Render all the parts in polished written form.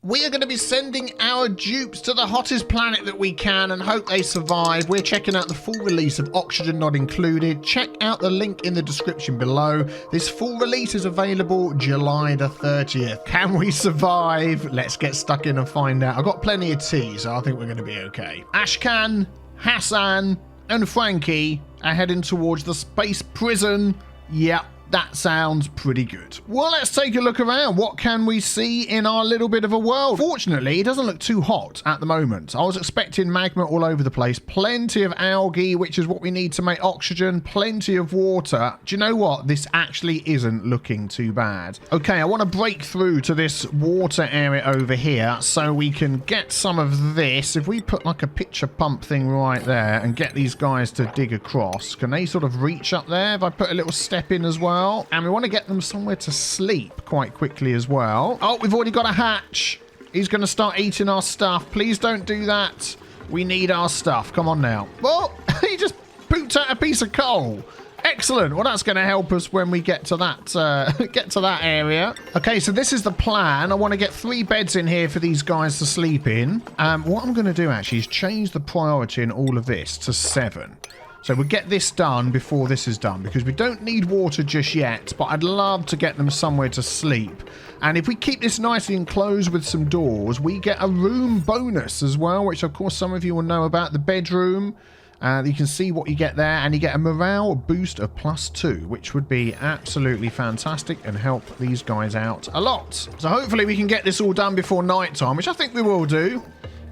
We are going to be sending our dupes to the hottest planet that we can and hope they survive. We're checking out the full release of Oxygen Not Included. Check out the link in the description below. This full release is available July the 30th. Can we survive? Let's get stuck in and find out. I've got plenty of tea, so I think we're going to be okay. Ashkan, Hassan, and Frankie are heading towards the space prison. Yep. That sounds pretty good. Well, let's take a look around. What can we see in our little bit of a world? Fortunately, it doesn't look too hot at the moment. I was expecting magma all over the place. Plenty of algae, which is what we need to make oxygen. Plenty of water. Do you know what? This actually isn't looking too bad. Okay, I want to break through to this water area over here so we can get some of this. If we put like a pitcher pump thing right there and get these guys to dig across, can they sort of reach up there? If I put a little step in as well. And we want to get them somewhere to sleep quite quickly as well. Oh, we've already got a hatch. He's going to start eating our stuff. Please don't do that. We need our stuff. Come on now. Well, he just pooped out a piece of coal. Excellent. Well, that's going to help us when we get to that area. Okay, so this is the plan. I want to get 3 beds in here for these guys to sleep in. What I'm going to do actually is change the priority in all of this to 7. So we'll get this done before this is done because we don't need water just yet, but I'd love to get them somewhere to sleep. And if we keep this nicely enclosed with some doors, we get a room bonus as well, which of course some of you will know about. The bedroom. You can see what you get there, and you get a morale boost of +2, which would be absolutely fantastic and help these guys out a lot. So hopefully we can get this all done before night time, which I think we will do.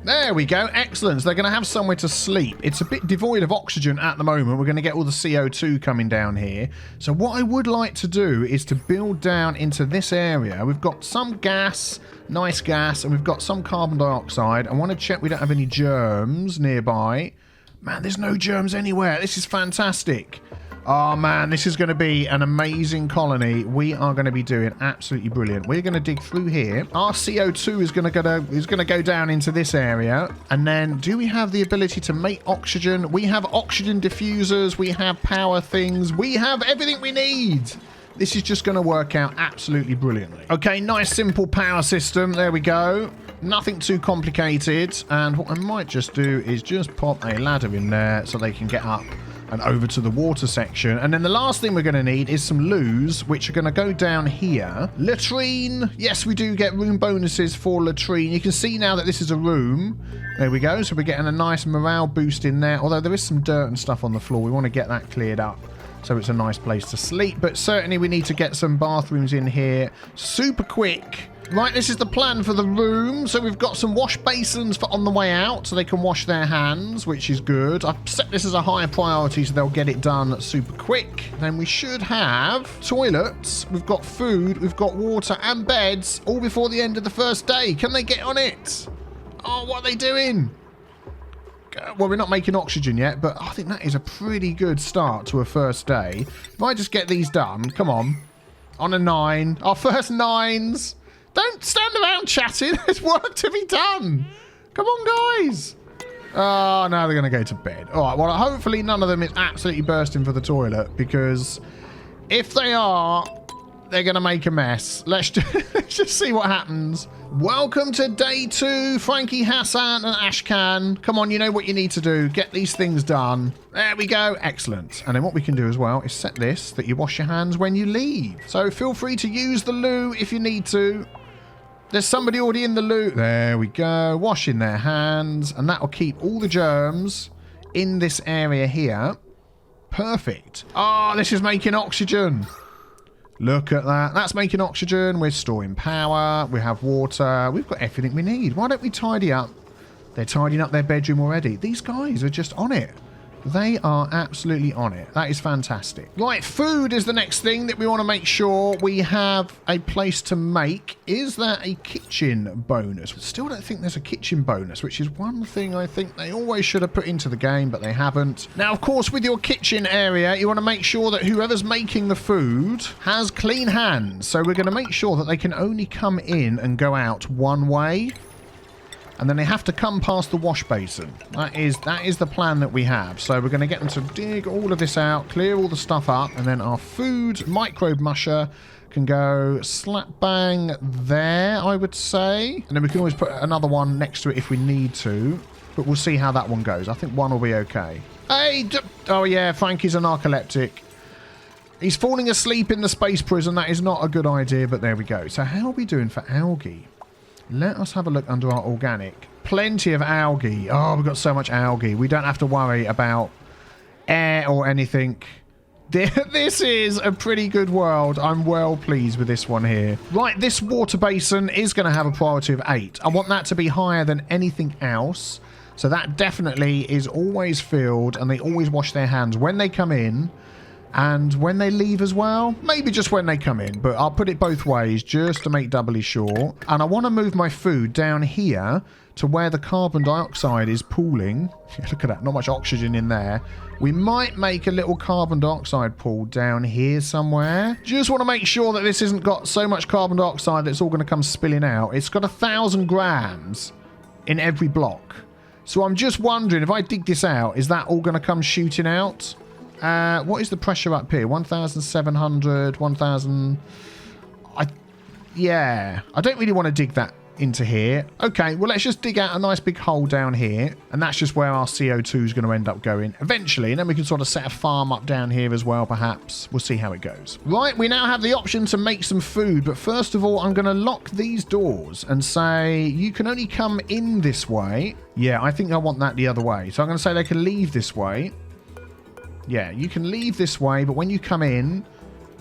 There we go. Excellent. So they're going to have somewhere to sleep. It's a bit devoid of oxygen at the moment. We're going to get all the CO2 coming down here. So what I would like to do is to build down into this area. We've got some gas, nice gas, and we've got some carbon dioxide. I want to check we don't have any germs nearby. Man, there's no germs anywhere. This is fantastic. Oh man, this is going to be an amazing colony. We are going to be doing absolutely brilliant. We're going to dig through here. Our CO2 is going to go down into this area. And then, do we have the ability to make oxygen? We have oxygen diffusers. We have power things. We have everything we need. This is just going to work out absolutely brilliantly. Okay, nice simple power system. There we go. Nothing too complicated. And what I might just do is just pop a ladder in there so they can get up and over to the water section. And then the last thing we're going to need is some loos, which are going to go down here. Latrine. Yes, we do get room bonuses for latrine. You can see now that this is a room. There we go. So we're getting a nice morale boost in there. Although there is some dirt and stuff on the floor. We want to get that cleared up so it's a nice place to sleep. But certainly we need to get some bathrooms in here super quick. Right, this is the plan for the room. So we've got some wash basins for on the way out so they can wash their hands, which is good. I've set this as a higher priority so they'll get it done super quick. Then we should have toilets. We've got food, we've got water and beds all before the end of the first day. Can they get on it? Oh, what are they doing? Well, we're not making oxygen yet, but I think that is a pretty good start to a first day. If I just get these done, come on. On a 9. Our first 9s. Don't stand around chatting. There's work to be done. Come on, guys. Oh, now they're going to go to bed. All right, well, hopefully none of them is absolutely bursting for the toilet, because if they are, they're going to make a mess. Let's just see what happens. Welcome to day 2, Frankie, Hassan, and Ashkan. Come on, you know what you need to do. Get these things done. There we go. Excellent. And then what we can do as well is set this that you wash your hands when you leave. So feel free to use the loo if you need to. There's somebody already in the loo. There we go. Washing their hands. And that will keep all the germs in this area here. Perfect. Oh, this is making oxygen. Look at that. That's making oxygen. We're storing power. We have water. We've got everything we need. Why don't we tidy up? They're tidying up their bedroom already. These guys are just on it. They are absolutely on it. That is fantastic. Right, food is the next thing that we want to make sure we have a place to make. Is there a kitchen bonus? Still don't think there's a kitchen bonus, which is one thing I think they always should have put into the game, but they haven't. Now, of course, with your kitchen area, you want to make sure that whoever's making the food has clean hands. So we're going to make sure that they can only come in and go out one way. And then they have to come past the wash basin. That is the plan that we have. So we're going to get them to dig all of this out, clear all the stuff up, and then our food microbe musher can go slap bang there, I would say. And then we can always put another one next to it if we need to. But we'll see how that one goes. I think one will be okay. Hey, oh yeah, Frankie's a narcoleptic. He's falling asleep in the space prison. That is not a good idea, but there we go. So how are we doing for algae? Let us have a look under our organic. Plenty of algae. Oh, we've got so much algae. We don't have to worry about air or anything. This is a pretty good world. I'm well pleased with this one here. Right, this water basin is going to have a priority of 8. I want that to be higher than anything else. So that definitely is always filled, and they always wash their hands when they come in and when they leave as well. Maybe just when they come in, but I'll put it both ways just to make doubly sure. And I want to move my food down here to where the carbon dioxide is pooling. Look at that, not much oxygen in there. We might make a little carbon dioxide pool down here somewhere. Just want to make sure that this hasn't got so much carbon dioxide that it's all going to come spilling out. It's got 1,000 grams in every block. So I'm just wondering, if I dig this out, is that all going to come shooting out? What is the pressure up here? 1,700, 1,000... Yeah, I don't really want to dig that into here. Okay, well, let's just dig out a nice big hole down here, and that's just where our CO2 is going to end up going eventually, and then we can sort of set a farm up down here as well, perhaps. We'll see how it goes. Right, we now have the option to make some food, but first of all, I'm going to lock these doors and say you can only come in this way. Yeah, I think I want that the other way. So I'm going to say they can leave this way. Yeah, you can leave this way, but when you come in,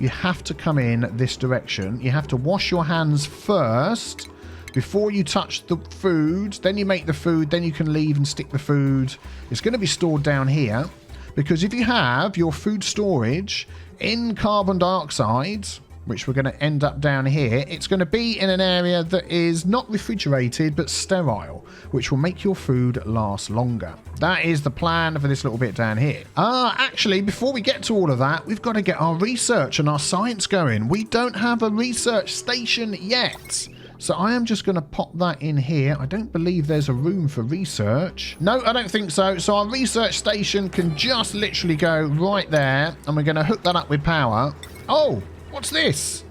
you have to come in this direction. You have to wash your hands first before you touch the food. Then you make the food, then you can leave and stick the food. It's going to be stored down here, because if you have your food storage in carbon dioxide, which we're going to end up down here, it's going to be in an area that is not refrigerated but sterile, which will make your food last longer. That is the plan for this little bit down here. Actually, before we get to all of that, we've got to get our research and our science going. We don't have a research station yet. So I am just going to pop that in here. I don't believe there's a room for research. No, I don't think so. So our research station can just literally go right there, and we're going to hook that up with power. Oh, what's this?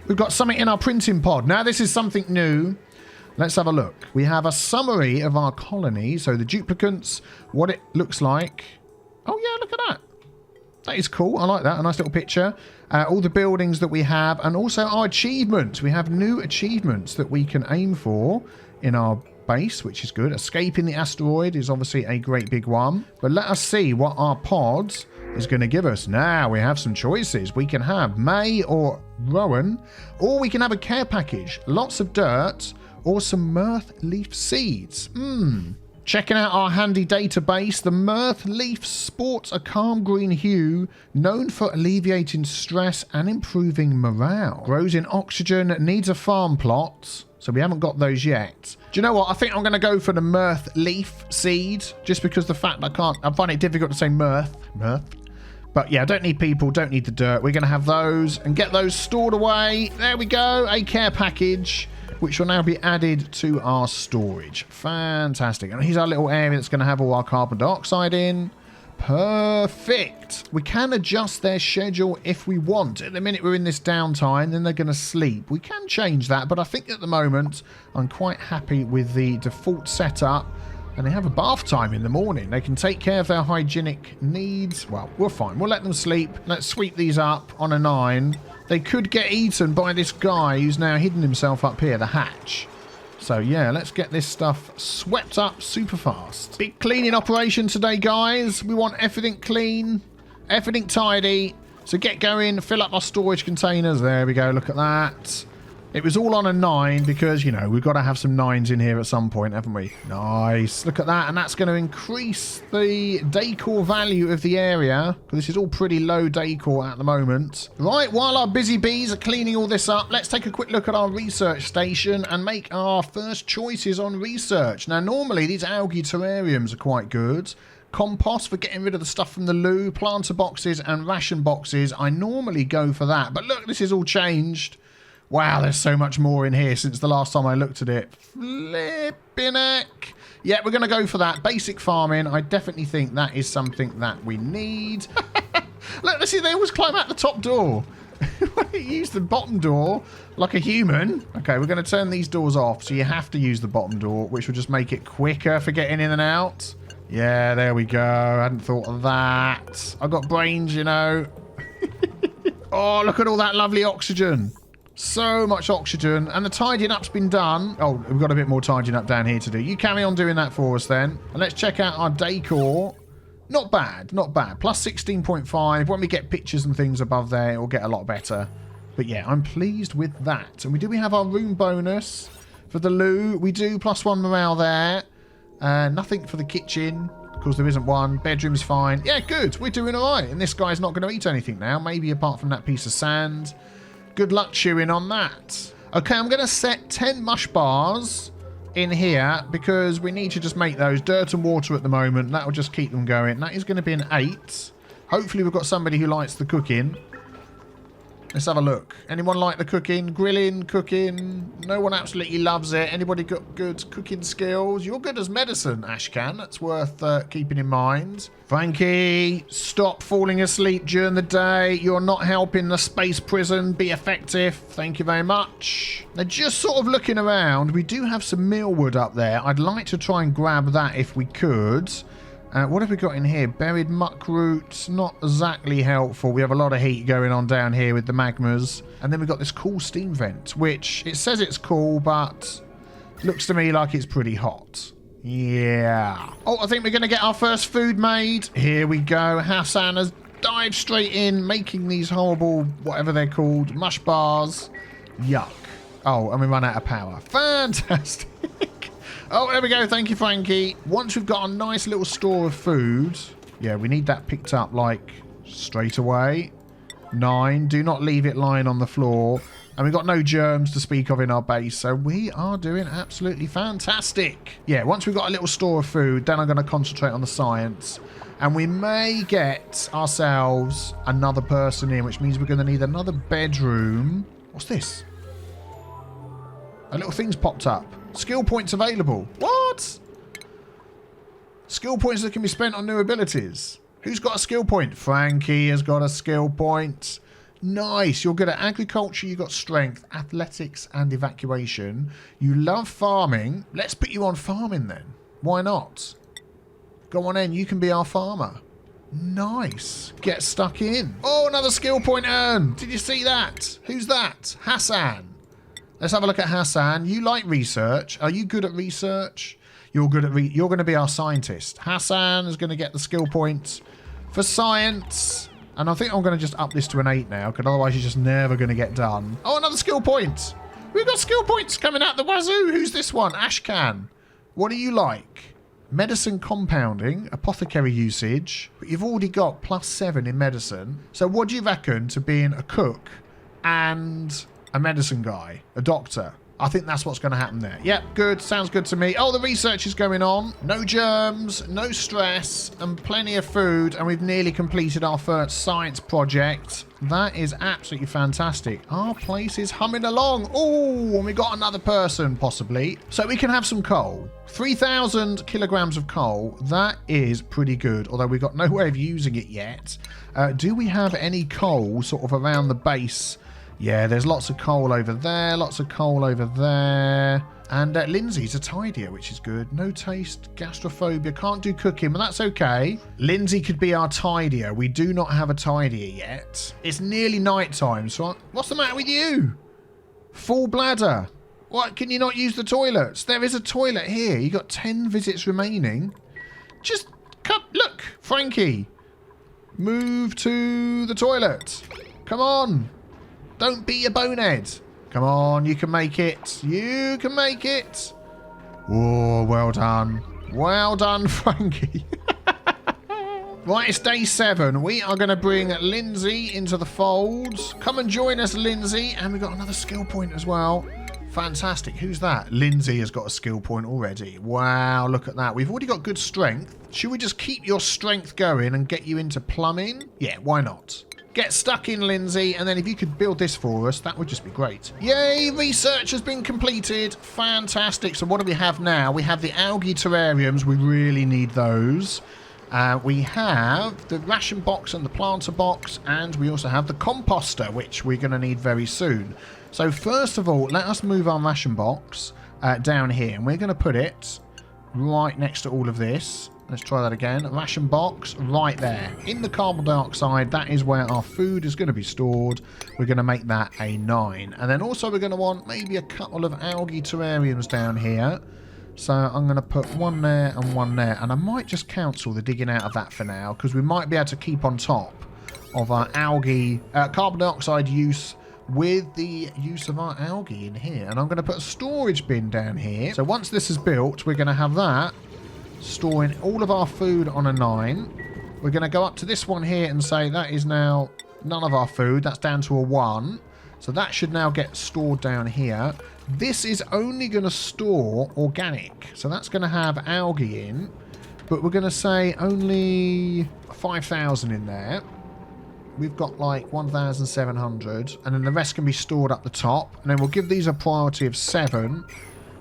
We've got something in our printing pod. Now, this is something new. Let's have a look. We have a summary of our colony. So the duplicants, what it looks like. Oh, yeah, look at that. That is cool. I like that. A nice little picture. All the buildings that we have, and also our achievements. We have new achievements that we can aim for in our base, which is good. Escaping the asteroid is obviously a great big one. But let us see what our pods is going to give us. Now we have some choices. We can have May or Rowan, or we can have a care package. Lots of dirt or some mirth leaf seeds. Checking out our handy database, the mirth leaf sports a calm green hue, known for alleviating stress and improving morale. Grows in oxygen, needs a farm plot, so we haven't got those yet. Do you know what? I think I'm going to go for the mirth leaf seed, just because the fact I find it difficult to say mirth. But yeah, don't need people, don't need the dirt. We're going to have those and get those stored away. There we go, a care package, which will now be added to our storage. Fantastic. And here's our little area that's going to have all our carbon dioxide in. Perfect. We can adjust their schedule if we want. At the minute we're in this downtime, then they're going to sleep. We can change that, but I think at the moment I'm quite happy with the default setup. And they have a bath time in the morning. They can take care of their hygienic needs. Well, we're fine. We'll let them sleep. Let's sweep these up on a 9. They could get eaten by this guy who's now hidden himself up here, the hatch. So, yeah, let's get this stuff swept up super fast. Big cleaning operation today, guys. We want everything clean, everything tidy. So get going, fill up our storage containers. There we go. Look at that. It was all on a 9 because, you know, we've got to have some 9s in here at some point, haven't we? Nice. Look at that. And that's going to increase the decor value of the area. This is all pretty low decor at the moment. Right, while our busy bees are cleaning all this up, let's take a quick look at our research station and make our first choices on research. Now, normally these algae terrariums are quite good. Compost for getting rid of the stuff from the loo, planter boxes and ration boxes. I normally go for that. But look, this is all changed. Wow, there's so much more in here since the last time I looked at it. Flipping heck. Yeah, we're going to go for that. Basic farming. I definitely think that is something that we need. Look, let's see, they always climb out the top door. Why don't you use the bottom door like a human? Okay, we're going to turn these doors off, so you have to use the bottom door, which will just make it quicker for getting in and out. Yeah, there we go. I hadn't thought of that. I've got brains, you know. Oh, look at all that lovely oxygen. So much oxygen. And the tidying up's been done. Oh, we've got a bit more tidying up down here to do. You carry on doing that for us then. And let's check out our decor. Not bad, not bad. Plus 16.5. When we get pictures and things above there, it'll get a lot better. But yeah, I'm pleased with that. And we have our room bonus for the loo. We do +1 morale there. Nothing for the kitchen, because there isn't one. Bedroom's fine. Yeah, good. We're doing all right. And this guy's not going to eat anything now, maybe apart from that piece of sand. Good luck chewing on that. Okay, I'm going to set 10 mush bars in here because we need to just make those. Dirt and water at the moment. That will just keep them going. That is going to be an 8. Hopefully we've got somebody who likes the cooking. Let's have a look. Anyone like the cooking? Grilling, cooking? No one absolutely loves it. Anybody got good cooking skills? You're good as medicine, Ashcan. That's worth keeping in mind. Frankie, stop falling asleep during the day. You're not helping the space prison be effective. Thank you very much. Now, just sort of looking around, we do have some mealwood up there. I'd like to try and grab that if we could. What have we got in here? Buried muck roots, not exactly helpful. We have a lot of heat going on down here with the magmas. And then we've got this cool steam vent, which it says it's cool, but looks to me like it's pretty hot. Yeah. Oh, I think we're going to get our first food made. Here we go. Hassan has dived straight in, making these horrible, whatever they're called, mush bars. Yuck. Oh, and we run out of power. Fantastic. Oh, there we go. Thank you, Frankie. Once we've got a nice little store of food. Yeah, we need that picked up, like, straight away. 9. Do not leave it lying on the floor. And we've got no germs to speak of in our base. So we are doing absolutely fantastic. Yeah, once we've got a little store of food, then I'm going to concentrate on the science. And we may get ourselves another person in, which means we're going to need another bedroom. What's this? A little thing's popped up. Skill points available. What? Skill points that can be spent on new abilities. Who's got a skill point? Frankie has got a skill point. Nice. You're good at agriculture. You've got strength, athletics, and evacuation. You love farming. Let's put you on farming then. Why not? Go on in. You can be our farmer. Nice. Get stuck in. Oh, another skill point earned. Did you see that? Who's that? Hassan. Let's have a look at Hassan. You like research. Are you good at research? You're good at you're going to be our scientist. Hassan is going to get the skill points for science. And I think I'm going to just up this to an 8 now, because otherwise you're just never going to get done. Oh, another skill point. We've got skill points coming out the wazoo. Who's this one? Ashcan. What do you like? Medicine compounding, apothecary usage. But you've already got +7 in medicine. So what do you reckon to being a cook and a medicine guy, a doctor? I think that's what's going to happen there. Yep, good. Sounds good to me. Oh, the research is going on. No germs, no stress, and plenty of food. And we've nearly completed our first science project. That is absolutely fantastic. Our place is humming along. Oh, and we got another person, possibly. So we can have some coal. 3,000 kilograms of coal. That is pretty good, although we've got no way of using it yet. Do we have any coal sort of around the base? Yeah, there's lots of coal over there, lots of coal over there. And Lindsay's a tidier, which is good. No taste, gastrophobia, can't do cooking, but that's okay. Lindsay could be our tidier. We do not have a tidier yet. It's nearly night time, so what's the matter with you? Full bladder. What, can you not use the toilets? There is a toilet here. You got 10 visits remaining. Just come, look, Frankie. Move to the toilet. Come on. Don't be a bonehead. Come on, you can make it. You can make it. Oh, well done. Well done, Frankie. Right, it's day 7. We are going to bring Lindsay into the fold. Come and join us, Lindsay. And we've got another skill point as well. Fantastic. Who's that? Lindsay has got a skill point already. Wow, look at that. We've already got good strength. Should we just keep your strength going and get you into plumbing? Yeah, why not? Get stuck in, Lindsay, and then if you could build this for us, that would just be great. Yay, research has been completed. Fantastic. So what do we have now? We have the algae terrariums. We really need those. We have the ration box and the planter box, and we also have the composter, which we're going to need very soon. So first of all, let us move our ration box down here, and we're going to put it right next to all of this. Let's try that again. Ration box right there. In the carbon dioxide, that is where our food is going to be stored. We're going to make that a 9. And then also we're going to want maybe a couple of algae terrariums down here. So I'm going to put one there and one there. And I might just cancel the digging out of that for now, because we might be able to keep on top of our algae, carbon dioxide use with the use of our algae in here. And I'm going to put a storage bin down here. So once this is built, we're going to have that storing all of our food on a 9. We're going to go up to this one here and say that is now none of our food. That's down to a 1. So that should now get stored down here. This is only going to store organic. So that's going to have algae in. But we're going to say only 5,000 in there. We've got like 1,700. And then the rest can be stored up the top. And then we'll give these a priority of 7.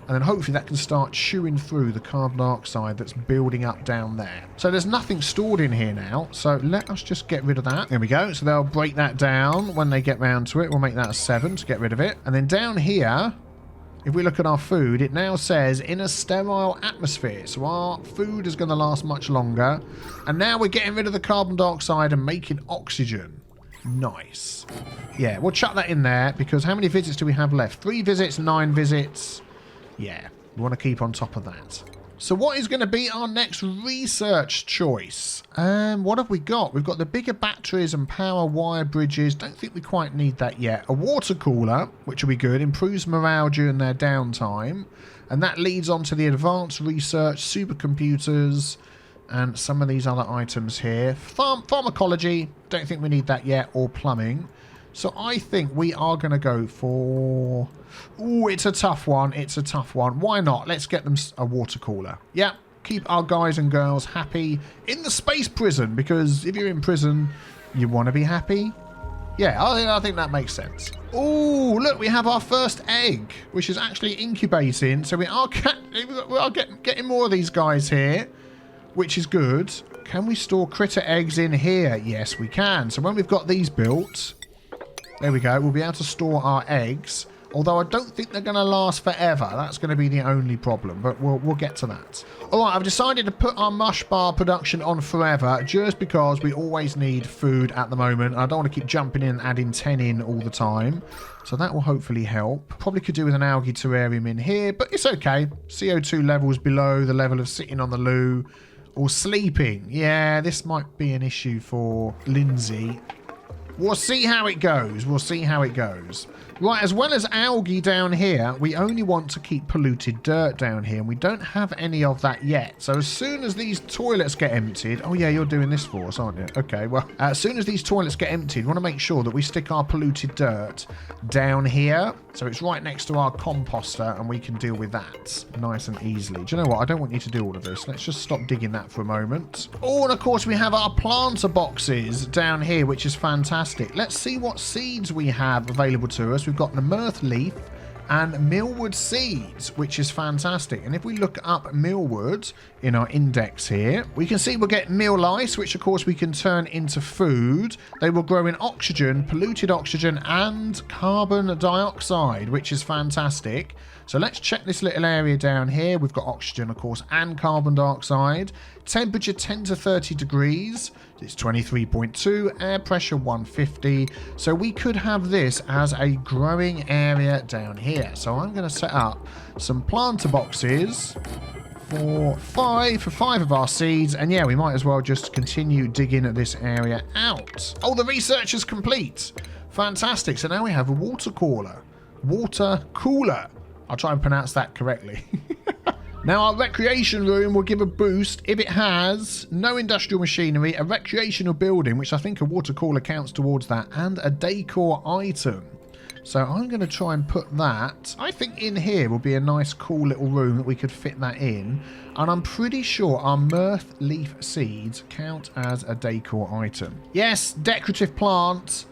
And then hopefully that can start chewing through the carbon dioxide that's building up down there. So there's nothing stored in here now. So let us just get rid of that. There we go. So they'll break that down when they get round to it. We'll make that a 7 to get rid of it. And then down here, if we look at our food, it now says in a sterile atmosphere. So our food is going to last much longer. And now we're getting rid of the carbon dioxide and making oxygen. Nice. Yeah, we'll chuck that in there because how many visits do we have left? 3 visits, 9 visits. Yeah, we want to keep on top of that. So what is going to be our next research choice? What have we got? We've got the bigger batteries and power wire bridges. Don't think we quite need that yet. A water cooler, which will be good. Improves morale during their downtime. And that leads on to the advanced research, supercomputers, and some of these other items here. Pharmacology, don't think we need that yet. Or plumbing. So I think we are going to go for... Ooh, it's a tough one. It's a tough one. Why not? Let's get them a water cooler. Yeah, keep our guys and girls happy in the space prison. Because if you're in prison, you want to be happy. Yeah, I think that makes sense. Ooh, look, we have our first egg, which is actually incubating. So we are getting more of these guys here, which is good. Can we store critter eggs in here? Yes, we can. So when we've got these built... There we go. We'll be able to store our eggs. Although I don't think they're going to last forever. That's going to be the only problem. But we'll get to that. Alright, I've decided to put our mush bar production on forever. Just because we always need food at the moment. I don't want to keep jumping in and adding 10 in all the time. So that will hopefully help. Probably could do with an algae terrarium in here. But it's okay. CO2 levels below the level of sitting on the loo. Or sleeping. Yeah, this might be an issue for Lindsay. We'll see how it goes. We'll see how it goes. Right, as well as algae down here, we only want to keep polluted dirt down here, and we don't have any of that yet. So as soon as these toilets get emptied... Oh, yeah, you're doing this for us, aren't you? Okay, well, as soon as these toilets get emptied, we want to make sure that we stick our polluted dirt down here. So it's right next to our composter, and we can deal with that nice and easily. Do you know what? I don't want you to do all of this. Let's just stop digging that for a moment. Oh, and of course, we have our planter boxes down here, which is fantastic. Let's see what seeds we have available to us. We've got the Mirth leaf and millwood seeds, which is fantastic. And if we look up millwood in our index here, we can see we'll get mill lice, which of course we can turn into food. They will grow in oxygen, polluted oxygen, and carbon dioxide, which is fantastic. So let's check this little area down here. We've got oxygen, of course, and carbon dioxide. Temperature 10 to 30 degrees. It's 23.2. Air pressure 150. So we could have this as a growing area down here. So I'm going to set up some planter boxes for five of our seeds. And yeah, we might as well just continue digging this area out. Oh, the research is complete. Fantastic. So now we have a water cooler. Water cooler. I'll try and pronounce that correctly. Now, our recreation room will give a boost if it has no industrial machinery, a recreational building, which I think a water cooler counts towards that, and a decor item. So I'm going to try and put that. I think in here will be a nice, cool little room that we could fit that in. And I'm pretty sure our Mirth leaf seeds count as a decor item. Yes, decorative plant.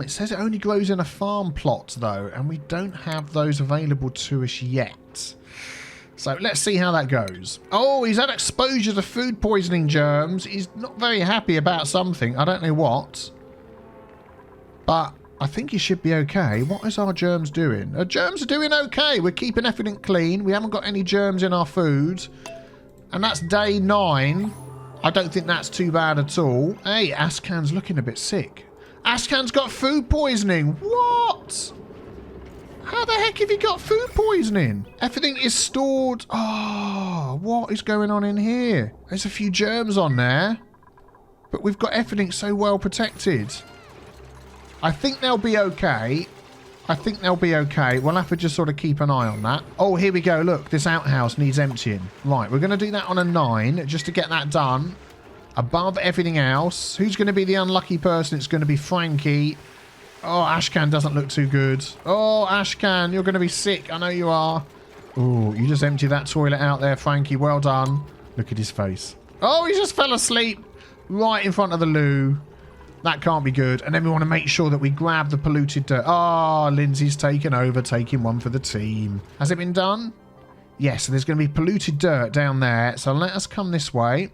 It says it only grows in a farm plot, though, and we don't have those available to us yet. So let's see how that goes. Oh, he's had exposure to food poisoning germs. He's not very happy about something. I don't know what. But I think he should be okay. What is our germs doing? Our germs are doing okay. We're keeping everything clean. We haven't got any germs in our food. And that's day 9. I don't think that's too bad at all. Hey, Ascan's looking a bit sick. Ascan's got food poisoning. What? How the heck have you got food poisoning? Everything is stored. Oh, what is going on in here? There's a few germs on there. But we've got everything so well protected. I think they'll be okay. I think they'll be okay. We'll have to just sort of keep an eye on that. Oh, here we go. Look, this outhouse needs emptying. Right, we're going to do that on a 9 just to get that done. Above everything else. Who's going to be the unlucky person? It's going to be Frankie. Oh, Ashcan doesn't look too good. Oh, Ashcan, you're going to be sick. I know you are. Oh, you just emptied that toilet out there, Frankie. Well done. Look at his face. Oh, he just fell asleep right in front of the loo. That can't be good. And then we want to make sure that we grab the polluted dirt. Oh, Lindsay's taken over, taking one for the team. Has it been done? Yes, so there's going to be polluted dirt down there. So let us come this way.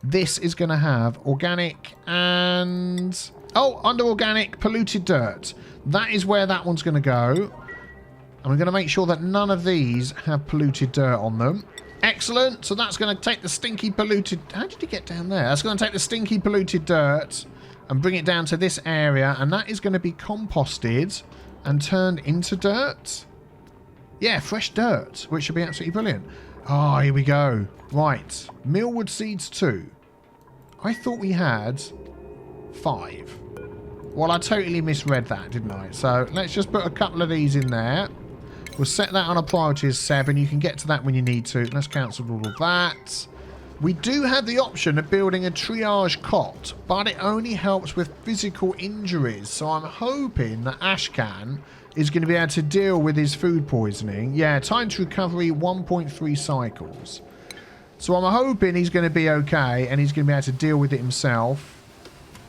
This is going to have organic and... Oh, under organic, polluted dirt. That is where that one's going to go. And we're going to make sure that none of these have polluted dirt on them. Excellent. So that's going to take the stinky polluted... How did he get down there? That's going to take the stinky polluted dirt and bring it down to this area. And that is going to be composted and turned into dirt. Yeah, fresh dirt, which should be absolutely brilliant. Oh, here we go. Right. Millwood seeds 2. I thought we had 5. Well, I totally misread that, didn't I? So let's just put a couple of these in there. We'll set that on a priority as 7. You can get to that when you need to. Let's cancel all of that. We do have the option of building a triage cot, but it only helps with physical injuries. So I'm hoping that Ashcan is going to be able to deal with his food poisoning. Yeah, time to recovery 1.3 cycles. So I'm hoping he's going to be okay and he's going to be able to deal with it himself.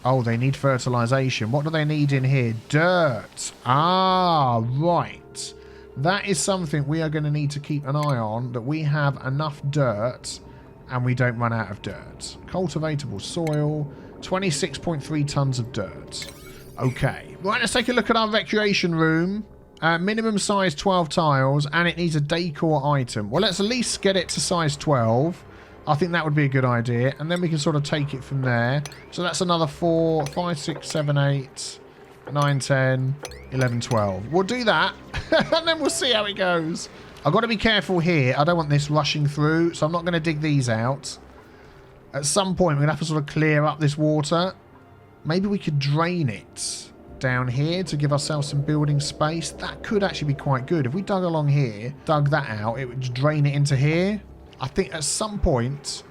Oh, they need fertilization. What do they need in here? Dirt. Ah, right. That is something we are going to need to keep an eye on, that we have enough dirt and we don't run out of dirt. Cultivatable soil, 26.3 tons of dirt. Okay. Right, let's take a look at our recreation room. Minimum size 12 tiles, and it needs a decor item. Well, let's at least get it to size 12. I think that would be a good idea. And then we can sort of take it from there. So that's another 4, 5, 6, 7, 8, 9, 10, 11, 12. We'll do that. And then we'll see how it goes. I've got to be careful here. I don't want this rushing through. So I'm not going to dig these out. At some point, we're going to have to sort of clear up this water. Maybe we could drain it down here to give ourselves some building space. That could actually be quite good. If we dug along here, dug that out, it would drain it into here. I think at some point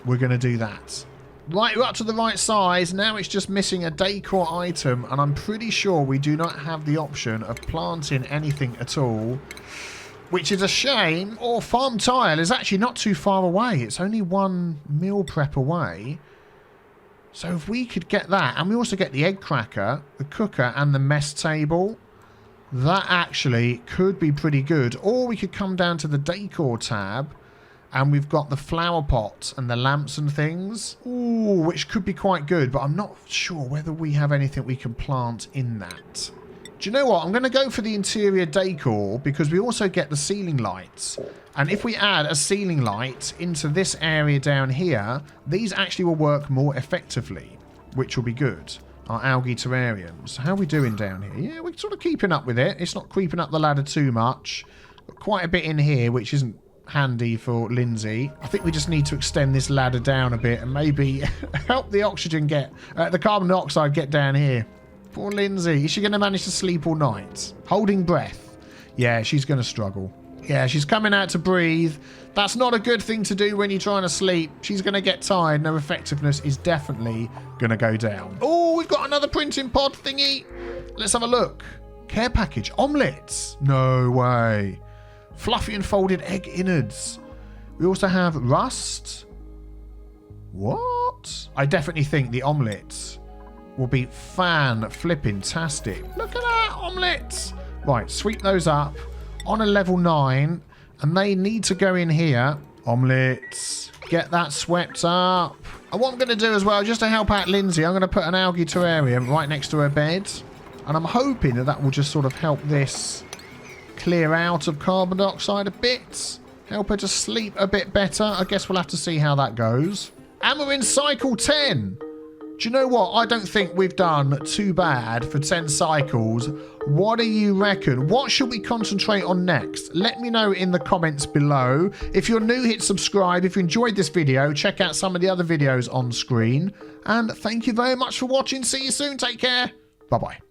we're going to do that. Right, we're up to the right size. Now it's just missing a decor item, and I'm pretty sure we do not have the option of planting anything at all, which is a shame. Or farm tile is actually not too far away. It's only 1 meal prep away. So if we could get that, and we also get the egg cracker, the cooker, and the mess table, that actually could be pretty good. Or we could come down to the decor tab, and we've got the flower pots and the lamps and things. Ooh, which could be quite good, but I'm not sure whether we have anything we can plant in that. Do you know what? I'm going to go for the interior decor because we also get the ceiling lights. And if we add a ceiling light into this area down here, these actually will work more effectively, which will be good. Our algae terrariums. How are we doing down here? Yeah, we're sort of keeping up with it. It's not creeping up the ladder too much. Got quite a bit in here, which isn't handy for Lindsay. I think we just need to extend this ladder down a bit and maybe help the oxygen get, the carbon dioxide get down here. Poor Lindsay. Is she going to manage to sleep all night? Holding breath. Yeah, she's going to struggle. Yeah, she's coming out to breathe. That's not a good thing to do when you're trying to sleep. She's going to get tired and her effectiveness is definitely going to go down. Oh, we've got another printing pod thingy. Let's have a look. Care package. Omelettes. No way. Fluffy and folded egg innards. We also have rust. What? I definitely think the omelettes will be fan-flipping-tastic. Look at that, omelettes. Right, sweep those up. On a level 9, And they need to go in here. Omelets. Get that swept up. And what I'm going to do as well, just to help out Lindsay, I'm going to put an algae terrarium right next to her bed. And I'm hoping that that will just sort of help this clear out of carbon dioxide a bit. Help her to sleep a bit better. I guess we'll have to see how that goes. And we're in cycle 10. Do you know what? I don't think we've done too bad for 10 cycles. What do you reckon? What should we concentrate on next? Let me know in the comments below. If you're new, hit subscribe. If you enjoyed this video, check out some of the other videos on screen. And thank you very much for watching. See you soon. Take care. Bye-bye.